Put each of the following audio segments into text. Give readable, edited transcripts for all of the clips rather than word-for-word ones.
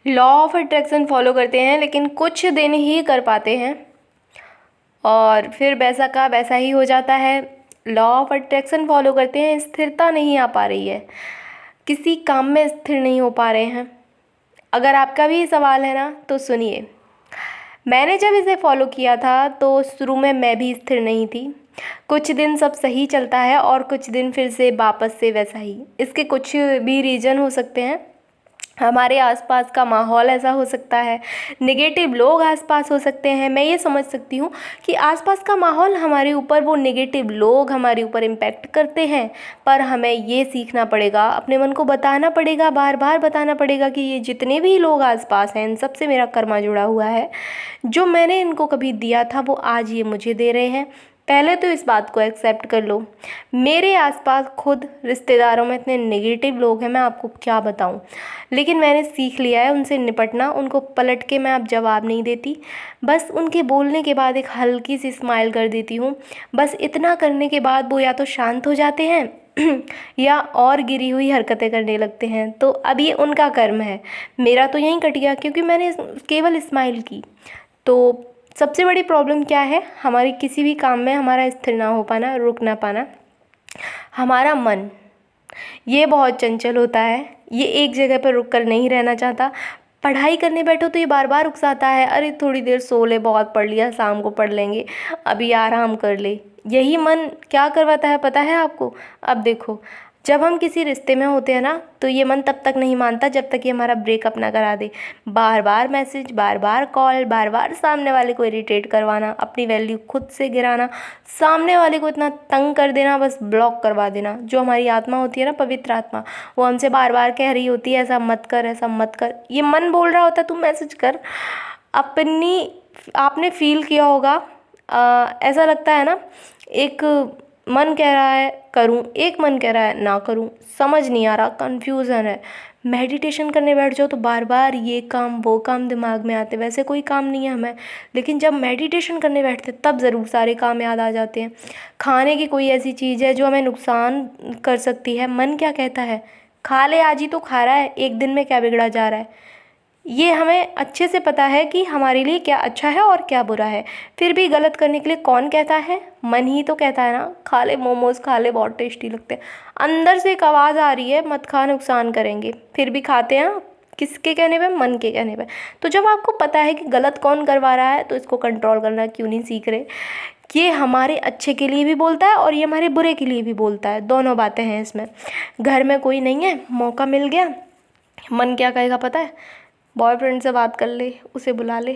Law of attraction follow करते हैं लेकिन कुछ दिन ही कर पाते हैं और फिर वैसा का वैसा ही हो जाता है। लॉ ऑफ अट्रैक्शन फॉलो करते हैं, स्थिरता नहीं आ पा रही है, किसी काम में स्थिर नहीं हो पा रहे हैं। अगर आपका भी ये सवाल है ना तो सुनिए। मैंने जब इसे फॉलो किया था तो शुरू में मैं भी स्थिर नहीं थी। कुछ दिन सब सही चलता है और कुछ दिन फिर से वापस से वैसा ही। इसके कुछ भी रीज़न हो सकते हैं। हमारे आसपास का माहौल ऐसा हो सकता है, नेगेटिव लोग आसपास हो सकते हैं। मैं ये समझ सकती हूँ कि आसपास का माहौल हमारे ऊपर, वो नेगेटिव लोग हमारे ऊपर इम्पैक्ट करते हैं। पर हमें ये सीखना पड़ेगा, अपने मन को बताना पड़ेगा, बार बार बताना पड़ेगा कि ये जितने भी लोग आसपास हैं इन सबसे मेरा कर्मा जुड़ा हुआ है। जो मैंने इनको कभी दिया था वो आज ये मुझे दे रहे हैं। पहले तो इस बात को एक्सेप्ट कर लो। मेरे आसपास खुद रिश्तेदारों में इतने नेगेटिव लोग हैं, मैं आपको क्या बताऊं। लेकिन मैंने सीख लिया है उनसे निपटना। उनको पलट के मैं अब जवाब नहीं देती, बस उनके बोलने के बाद एक हल्की सी स्माइल कर देती हूँ। बस इतना करने के बाद वो या तो शांत हो जाते हैं या और गिरी हुई हरकतें करने लगते हैं। तो अब ये उनका कर्म है, मेरा तो यहीं कट गया क्योंकि मैंने केवल स्माइल की। तो सबसे बड़ी प्रॉब्लम क्या है हमारी, किसी भी काम में हमारा स्थिर ना हो पाना, रुक ना पाना। हमारा मन ये बहुत चंचल होता है, ये एक जगह पर रुक कर नहीं रहना चाहता। पढ़ाई करने बैठो तो ये बार बार उकसाता है, अरे थोड़ी देर सो ले, बहुत पढ़ लिया, शाम को पढ़ लेंगे, अभी आराम कर ले। यही मन क्या करवाता है पता है आपको। अब देखो, जब हम किसी रिश्ते में होते हैं ना तो ये मन तब तक नहीं मानता जब तक ये हमारा ब्रेकअप ना करा दे। बार बार मैसेज, बार बार कॉल, बार बार सामने वाले को इरिटेट करवाना, अपनी वैल्यू खुद से गिराना, सामने वाले को इतना तंग कर देना, बस ब्लॉक करवा देना। जो हमारी आत्मा होती है ना, पवित्र आत्मा, वो हमसे बार बार कह रही होती है ऐसा मत कर, ऐसा मत कर। ये मन बोल रहा होता है तू मैसेज कर। अपनी आपने फील किया होगा, ऐसा लगता है ना, एक मन कह रहा है करूं, एक मन कह रहा है ना करूं, समझ नहीं आ रहा, कंफ्यूजन है। मेडिटेशन करने बैठ जाओ तो बार बार ये काम वो काम दिमाग में आते, वैसे कोई काम नहीं है हमें, लेकिन जब मेडिटेशन करने बैठते तब ज़रूर सारे काम याद आ जाते हैं। खाने की कोई ऐसी चीज़ है जो हमें नुकसान कर सकती है, मन क्या कहता है, खा ले, आज ही तो खा रहा है, एक दिन में क्या बिगड़ा जा रहा है। ये हमें अच्छे से पता है कि हमारे लिए क्या अच्छा है और क्या बुरा है। फिर भी गलत करने के लिए कौन कहता है, मन ही तो कहता है ना, खा ले मोमोज, खा ले, बहुत टेस्टी लगते हैं। अंदर से एक आवाज़ आ रही है मत खा, नुकसान करेंगे, फिर भी खाते हैं। किसके कहने पे, मन के कहने पे। तो जब आपको पता है कि गलत कौन करवा रहा है तो इसको कंट्रोल करना क्यों नहीं सीख रहे। ये हमारे अच्छे के लिए भी बोलता है और ये हमारे बुरे के लिए भी बोलता है, दोनों बातें हैं इसमें। घर में कोई नहीं है, मौका मिल गया, मन क्या कहेगा पता है, बॉयफ्रेंड से बात कर ले, उसे बुला ले।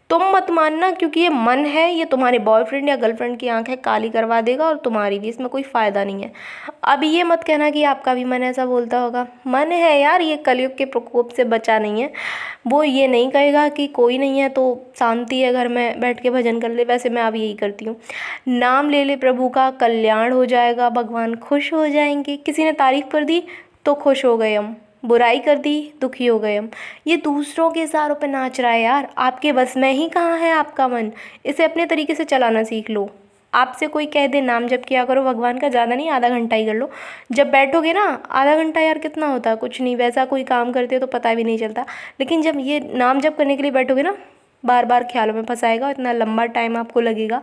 तुम मत मानना, क्योंकि ये मन है, ये तुम्हारे बॉयफ्रेंड या गर्लफ्रेंड की आंखें काली करवा देगा और तुम्हारी भी, इसमें कोई फ़ायदा नहीं है। अब ये मत कहना कि आपका भी मन ऐसा बोलता होगा। मन है यार, ये कलयुग के प्रकोप से बचा नहीं है। वो ये नहीं कहेगा कि कोई नहीं है तो शांति है, घर में बैठ के भजन कर ले। वैसे मैं अब यही करती हूँ, नाम ले ले प्रभु का, कल्याण हो जाएगा, भगवान खुश हो जाएंगे। किसी ने तारीफ़ कर दी तो खुश हो गए हम, बुराई कर दी दुखी हो गए हम। ये दूसरों के इशारों पे नाच रहा है यार, आपके बस में ही कहाँ है आपका मन। इसे अपने तरीके से चलाना सीख लो। आपसे कोई कह दे नाम जप किया करो भगवान का, ज़्यादा नहीं, आधा घंटा ही कर लो। जब बैठोगे ना, आधा घंटा यार कितना होता है, कुछ नहीं। वैसा कोई काम करते हो तो पता भी नहीं चलता, लेकिन जब ये नाम जप करने के लिए बैठोगे ना, बार बार ख्यालों में फंसाएगा, इतना लंबा टाइम आपको लगेगा।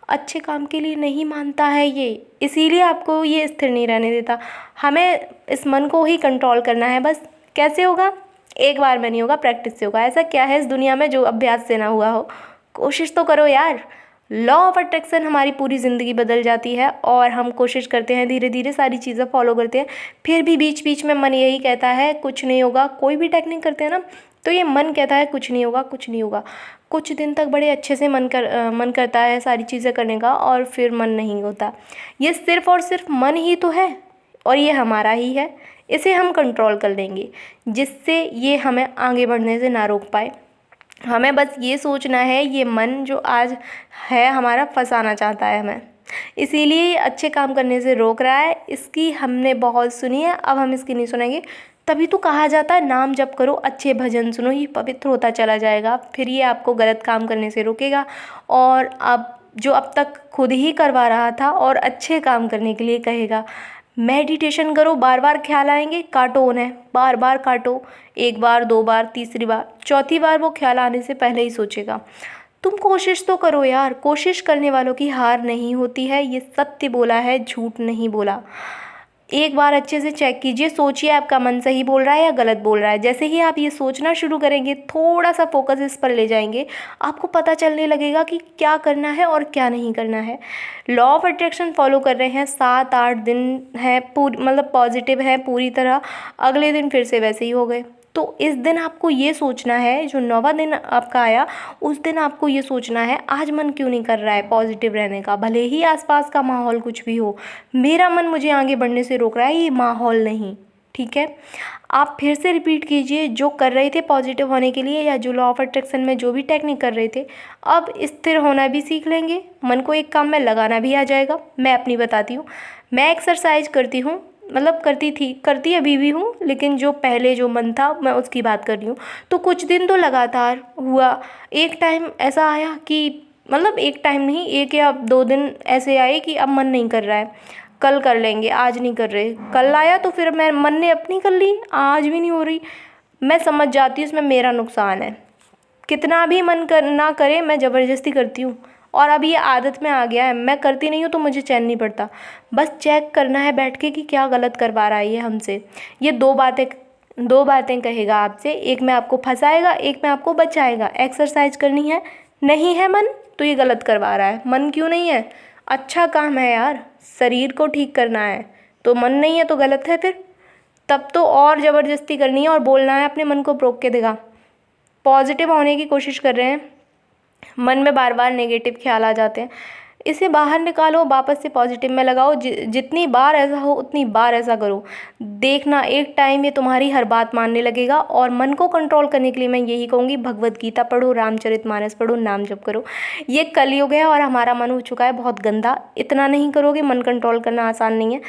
अच्छे काम के लिए नहीं मानता है ये, इसीलिए आपको ये स्थिर नहीं रहने देता। हमें इस मन को ही कंट्रोल करना है बस। कैसे होगा, एक बार में नहीं होगा, प्रैक्टिस से होगा। ऐसा क्या है इस दुनिया में जो अभ्यास से ना हुआ हो, कोशिश तो करो यार। लॉ ऑफ अट्रैक्शन हमारी पूरी ज़िंदगी बदल जाती है और हम कोशिश करते हैं, धीरे धीरे सारी चीज़ें फॉलो करते हैं, फिर भी बीच बीच में मन यही कहता है कुछ नहीं होगा। कोई भी टेक्निक करते हैं ना तो ये मन कहता है कुछ नहीं होगा, कुछ नहीं होगा। कुछ दिन तक बड़े अच्छे से मन करता है सारी चीज़ें करने का और फिर मन नहीं होता। ये सिर्फ़ और सिर्फ मन ही तो है और ये हमारा ही है। इसे हम कंट्रोल कर लेंगे जिससे ये हमें आगे बढ़ने से ना रोक पाए। हमें बस ये सोचना है, ये मन जो आज है हमारा फंसाना चाहता है हमें, इसीलिए ये अच्छे काम करने से रोक रहा है। इसकी हमने बहुत सुनी है, अब हम इसकी नहीं सुनेंगे। तभी तो कहा जाता है नाम जप करो, अच्छे भजन सुनो, ये पवित्र होता चला जाएगा। फिर ये आपको गलत काम करने से रोकेगा और अब जो अब तक खुद ही करवा रहा था और अच्छे काम करने के लिए कहेगा। मेडिटेशन करो, बार बार ख्याल आएंगे, काटो उन्हें, बार बार काटो, एक बार, दो बार, तीसरी बार, चौथी बार वो ख्याल आने से पहले ही सोचेगा। तुम कोशिश तो करो यार, कोशिश करने वालों की हार नहीं होती है, ये सत्य बोला है, झूठ नहीं बोला। एक बार अच्छे से चेक कीजिए, सोचिए आपका मन सही बोल रहा है या गलत बोल रहा है। जैसे ही आप ये सोचना शुरू करेंगे, थोड़ा सा फोकस इस पर ले जाएंगे, आपको पता चलने लगेगा कि क्या करना है और क्या नहीं करना है। लॉ ऑफ अट्रैक्शन फॉलो कर रहे हैं, 7-8 दिन है, पूरी मतलब पॉजिटिव है पूरी तरह, अगले दिन फिर से वैसे ही हो गए। तो इस दिन आपको ये सोचना है, जो 9वां दिन आपका आया उस दिन आपको ये सोचना है, आज मन क्यों नहीं कर रहा है पॉजिटिव रहने का, भले ही आसपास का माहौल कुछ भी हो, मेरा मन मुझे आगे बढ़ने से रोक रहा है, ये माहौल नहीं। ठीक है, आप फिर से रिपीट कीजिए, जो कर रहे थे पॉजिटिव होने के लिए या जो लॉ ऑफ अट्रैक्शन में जो भी टेक्निक कर रहे थे, अब स्थिर होना भी सीख लेंगे, मन को एक काम में लगाना भी आ जाएगा। मैं अपनी बताती हूँ, मैं एक्सरसाइज करती हूँ, मतलब करती अभी भी हूँ, लेकिन जो पहले जो मन था मैं उसकी बात कर रही हूँ। तो कुछ दिन तो लगातार हुआ, एक टाइम ऐसा आया कि मतलब एक टाइम नहीं, 1 या 2 दिन ऐसे आए कि अब मन नहीं कर रहा है, कल कर लेंगे, आज नहीं कर रहे। कल आया तो फिर मैं मन ने अपनी कर ली, आज भी नहीं हो रही। मैं समझ जाती हूँ इसमें मेरा नुकसान है, कितना भी मन कर ना करे मैं ज़बरदस्ती करती हूँ, और अब ये आदत में आ गया है, मैं करती नहीं हूँ तो मुझे चैन नहीं पड़ता। बस चेक करना है बैठ के कि क्या गलत करवा रहा है ये हमसे। ये दो बातें कहेगा आपसे, एक में आपको फंसाएगा, एक में आपको बचाएगा। एक्सरसाइज करनी है, नहीं है मन तो ये गलत करवा रहा है। मन क्यों नहीं है, अच्छा काम है यार, शरीर को ठीक करना है, तो मन नहीं है तो गलत है फिर। तब तो और ज़बरदस्ती करनी है और बोलना है अपने मन को रोक के, देगा पॉजिटिव होने की कोशिश कर रहे हैं, मन में बार बार नेगेटिव ख्याल आ जाते हैं, इसे बाहर निकालो, वापस से पॉजिटिव में लगाओ। जितनी बार ऐसा हो उतनी बार ऐसा करो, देखना एक टाइम ये तुम्हारी हर बात मानने लगेगा। और मन को कंट्रोल करने के लिए मैं यही कहूँगी, भगवत गीता पढ़ो, रामचरितमानस पढ़ो, नाम जप करो। ये कलयुग है और हमारा मन हो चुका है बहुत गंदा, इतना नहीं करोगे, मन कंट्रोल करना आसान नहीं है,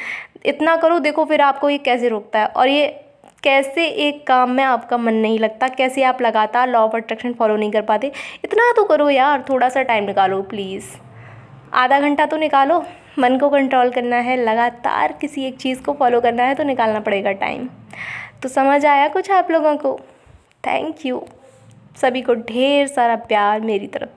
इतना करो, देखो फिर आपको ये कैसे रोकता है, और ये कैसे एक काम में आपका मन नहीं लगता, कैसे आप लगातार लॉ ऑफ अट्रैक्शन फॉलो नहीं कर पाते। इतना तो करो यार, थोड़ा सा टाइम निकालो प्लीज़, आधा घंटा तो निकालो। मन को कंट्रोल करना है, लगातार किसी एक चीज़ को फॉलो करना है तो निकालना पड़ेगा टाइम। तो समझ आया कुछ आप लोगों को? थैंक यू, सभी को ढेर सारा प्यार मेरी तरफ।